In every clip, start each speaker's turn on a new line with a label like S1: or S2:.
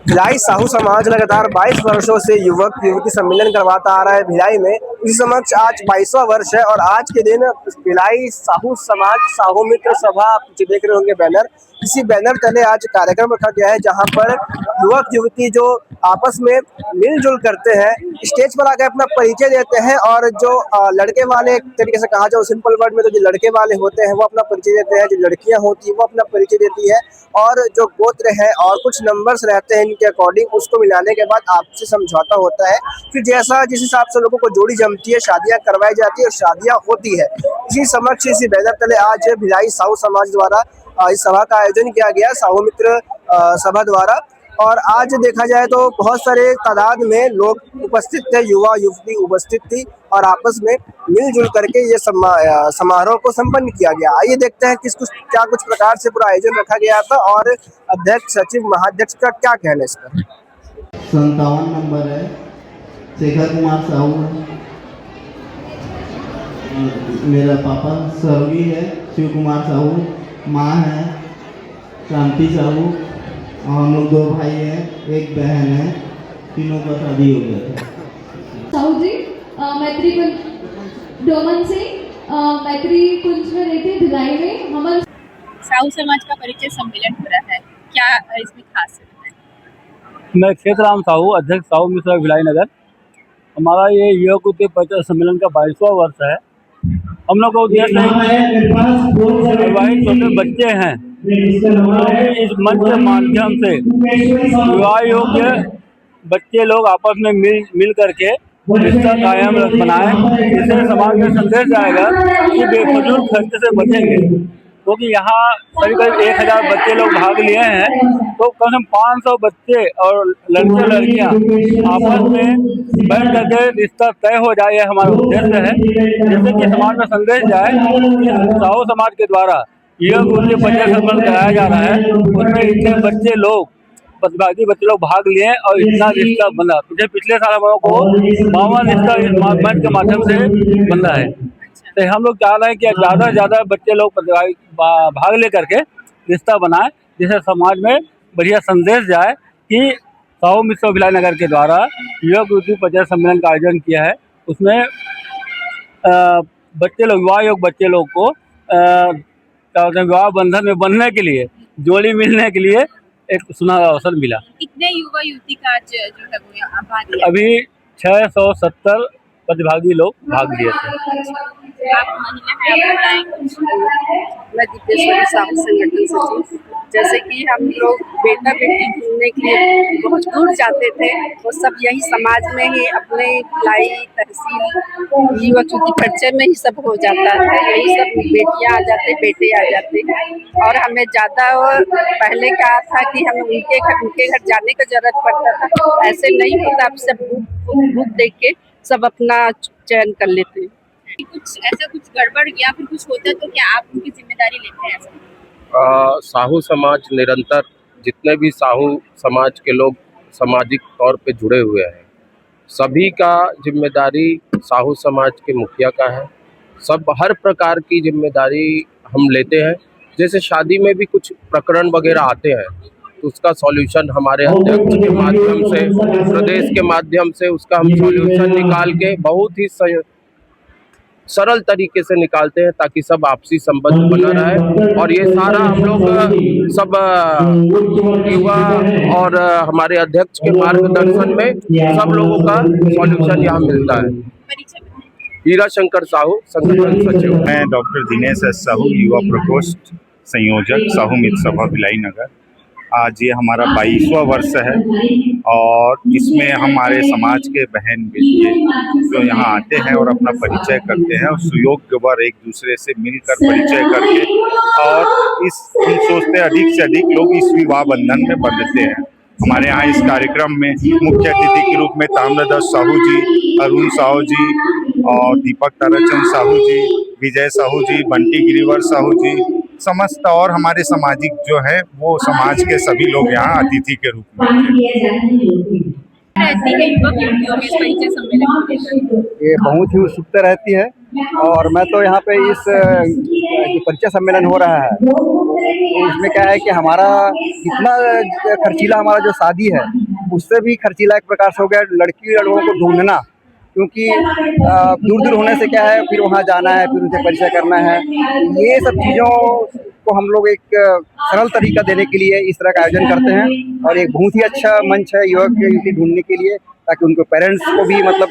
S1: भिलाई साहू समाज लगातार 22 वर्षों से युवक युवती सम्मेलन करवाता आ रहा है भिलाई में। इसी समक्ष आज 22वां वर्ष है और आज के दिन भिलाई साहू समाज साहू मित्र सभा, आप देख रहे होंगे बैनर, इसी बैनर तले आज कार्यक्रम रखा गया है जहां पर युवक युवती जो आपस में मिलजुल करते हैं, स्टेज पर आकर अपना परिचय देते हैं और जो लड़के वाले, एक तरीके से कहा जाए सिंपल वर्ड में, तो जो लड़के वाले होते हैं वो अपना परिचय देते हैं, जो लड़कियां होती है वो अपना परिचय देती है और जो गोत्र है और कुछ नंबर्स रहते हैं इनके अकॉर्डिंग, उसको मिलाने के बाद आपसे समझौता होता है। फिर जैसा जिस हिसाब से लोगों को जोड़ी जमती है, शादियां करवाई जाती है और शादियां होती है। इसी समक्ष इसी बैनर तले आज भिलाई साहू समाज द्वारा इस सभा का आयोजन किया गया, साहू मित्र सभा द्वारा। और आज देखा जाए तो बहुत सारे तादाद में लोग उपस्थित थे, युवा युवती उपस्थित थी और आपस में मिलजुल करके ये समारोह को संपन्न किया गया। आइए देखते हैं क्या कुछ प्रकार से पूरा आयोजन रखा गया था और अध्यक्ष सचिव महाध्यक्ष का क्या कहना है इस पर।
S2: 57 नंबर है शेखर कुमार साहू, मेरा पापा सर्वी है शिव कुमार साहू, माँ है क्रांति साहू, हम लोग 2 भाई हैं, एक बहन है, तीनों का शादी हो गया था।
S3: साहू जी मैत्री डोमन से मैत्री कुंज में रहते हैं भिलाई में। हमारे
S4: साहू समाज का परिचय सम्मेलन हो रहा है, क्या इसमें खास है?
S5: मैं क्षेत्रराम साहू, अध्यक्ष साहू मित्र भिलाई नगर। हमारा ये युवक परिचय सम्मेलन का 22वां वर्ष है। हम लोग का उद्देश्य है विवाहित छोटे बच्चे हैं, इस मंच के माध्यम से विवाह योग्य बच्चे लोग आपस में मिल करके रिश्ता कायम बनाएं, जिससे समाज में संदेश जाएगा कि बेफजूल खर्च से बचेंगे। क्योंकि यहाँ करीब 1000 बच्चे लोग भाग लिए हैं, तो कम से कम 500 बच्चे और लड़के लड़कियाँ आपस में बैठ करके रिश्ता तय हो जाए, ये हमारा उद्देश्य है। जिससे कि समाज में संदेश जाए कि साहू समाज के द्वारा यह गुरु परिचय सम्मेलन कराया जा रहा है, उसमें इतने बच्चे लोग प्रतिभागी बच्चे लोग भाग लिए और इतना रिश्ता बना। पिछले साल हम लोगों को 52 रिश्ता इस मंच के माध्यम से बना है। तो हम लोग चाह रहे हैं कि ज़्यादा से ज़्यादा बच्चे लोग भाग ले करके रिश्ता बनाए, जिससे समाज में बढ़िया संदेश जाए कि साहू मित्र भिलाई नगर के द्वारा युवक युवती परिचय सम्मेलन का आयोजन किया है। उसमें बच्चे लोग, विवाह योग बच्चे लोग को विवाह बंधन में बनने के लिए, जोड़ी मिलने के लिए एक सुनहरा अवसर मिला।
S4: कितने युवा युवती का आज जो है वो यहाँ भाग लिया?
S5: अभी 670 प्रतिभागी लोग भाग लिए थे।
S4: आप महिला हैं, आप बताएं। मैं दीपेश्वरी साहू संगठन सचिव। जैसे कि हम लोग बेटा बेटी घूमने के लिए बहुत दूर जाते थे, वो सब यही समाज में ही अपने भिलाई तहसील युवक युवती परिचय में ही सब हो जाता है। यही सब बेटियां आ जाते, बेटे आ जाते हैं। और हमें ज़्यादा पहले क्या था कि हमें उनके घर जाने का जरूरत पड़ता था, ऐसे नहीं होता। अब सब बुक देख के सब अपना चयन कर लेते हैं। कुछ गड़बड़ या फिर कुछ होता है तो क्या आप उनकी जिम्मेदारी लेते हैं ऐसा?
S6: साहू समाज निरंतर, जितने भी साहू समाज के लोग सामाजिक तौर पे जुड़े हुए हैं, सभी का जिम्मेदारी साहू समाज के मुखिया का है। सब हर प्रकार की जिम्मेदारी हम लेते हैं। जैसे शादी में भी कुछ प्रकरण वगैरह आते हैं तो उसका सॉल्यूशन हमारे अध्यक्ष के माध्यम से, प्रदेश के माध्यम से उसका हम सॉल्यूशन निकाल के बहुत ही सरल तरीके से निकालते हैं, ताकि सब आपसी संबंध बना रहे। और ये सारा हम लोग सब युवा और हमारे अध्यक्ष के मार्गदर्शन में सब लोगों का सॉल्यूशन यहाँ मिलता है। हीरा शंकर साहू, संगठन सचिव।
S7: मैं डॉक्टर दिनेश एस साहू, युवा प्रकोष्ठ संयोजक, साहू मित्र सभा भिलाई नगर। आज ये हमारा 22वां वर्ष है और इसमें हमारे समाज के बहन बेटियाँ जो यहाँ आते हैं और अपना परिचय करते हैं और सुयोग्य वर एक दूसरे से मिलकर परिचय करके, और हम सोचते हैं अधिक से अधिक लोग इस विवाह बंधन में बंधते हैं। हमारे यहाँ इस कार्यक्रम में मुख्य अतिथि के रूप में ताम्रध्वज साहू जी, अरुण साहू जी और दीपक ताराचंद साहू जी, विजय साहू जी, बंटी गिरिवर साहू जी, समस्त और हमारे सामाजिक जो है वो समाज के सभी लोग यहाँ अतिथि के रूप में
S1: ये बहुत ही उत्सुकता रहती है और मैं तो यहाँ पे इस जो परिचय सम्मेलन हो रहा है तो इसमें क्या है कि हमारा इतना खर्चीला हमारा जो शादी है उससे भी खर्चीला एक प्रकार से हो गया लड़की लड़कों को ढूंढना, क्योंकि दूर दूर होने से क्या है फिर वहाँ जाना है, फिर उनसे परिचय करना है। ये सब चीज़ों को हम लोग एक सरल तरीका देने के लिए इस तरह का आयोजन करते हैं और एक बहुत ही अच्छा मंच है युवक युवती ढूंढने के लिए, ताकि उनको पेरेंट्स को भी मतलब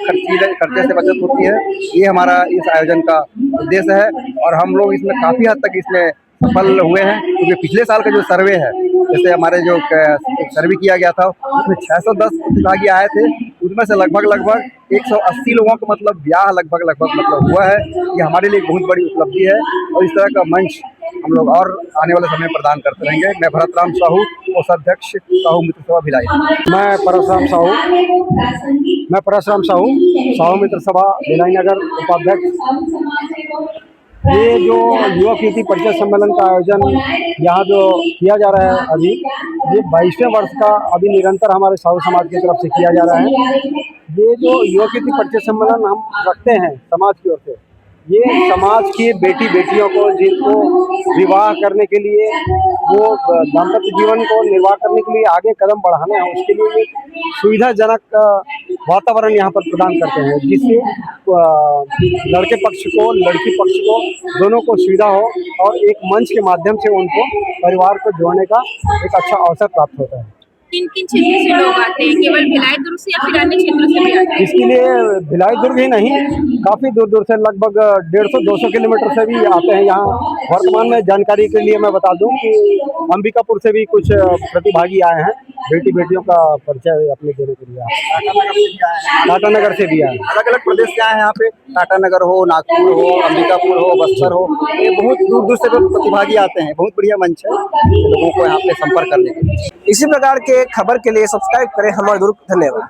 S1: खर्चे से बचत होती है। ये हमारा इस आयोजन का उद्देश्य है और हम लोग इसमें काफ़ी हद तक इसमें सफल हुए हैं, क्योंकि पिछले साल का जो सर्वे है, जैसे हमारे जो सर्वे किया गया था उसमें 610 प्रतिभागी आए थे, उसमें से लगभग 180 लोगों को मतलब ब्याह लगभग हुआ है। ये हमारे लिए बहुत बड़ी उपलब्धि है और इस तरह का मंच हम लोग और आने वाले समय में प्रदान करते रहेंगे। मैं भरतराम साहू, कोषाध्यक्ष साहू मित्र सभा भिलाई। मैं परशुराम साहू, साहू मित्र सभा भिलाई नगर उपाध्यक्ष। ये जो युवक युवती परिचय सम्मेलन का आयोजन यहाँ जो किया जा रहा है अभी, ये 22वें वर्ष का अभी निरंतर हमारे साहू समाज की तरफ से किया जा रहा है। ये जो युवक युवती परिचय सम्मेलन हम रखते हैं समाज की ओर से, ये समाज की बेटी बेटियों को जिनको विवाह करने के लिए, वो दाम्पत्य जीवन को निर्वाह करने के लिए आगे कदम बढ़ाना है, उसके लिए सुविधाजनक वातावरण यहाँ पर प्रदान करते हैं, जिससे लड़के पक्ष को लड़की पक्ष को दोनों को सुविधा हो और एक मंच के माध्यम से उनको परिवार को जोड़ने का एक अच्छा अवसर प्राप्त होता है।
S4: किन किन क्षेत्र से लोग आते हैं, केवल भिलाई दुर्ग से या फिर अन्य क्षेत्रों से भी आते हैं?
S5: इसके लिए भिलाई दुर्ग ही नहीं, काफ़ी दूर दूर से लगभग 150-200 किलोमीटर से भी आते हैं यहाँ। वर्तमान में जानकारी के लिए मैं बता दूं कि अंबिकापुर से भी कुछ प्रतिभागी आए हैं बेटी बेटियों का परिचय अपने देने के लिए। टाटा नगर से भी आए,
S1: अलग अलग प्रदेश से आए हैं यहाँ पे, टाटा नगर हो, नागपुर हो, अंबिकापुर हो, बस्तर हो, ये बहुत दूर दूर से प्रतिभागी आते हैं। बहुत बढ़िया मंच है लोगों को यहाँ पे संपर्क करने के लिए। इसी प्रकार के खबर के लिए सब्सक्राइब करें हमारा दुर्ग। धन्यवाद।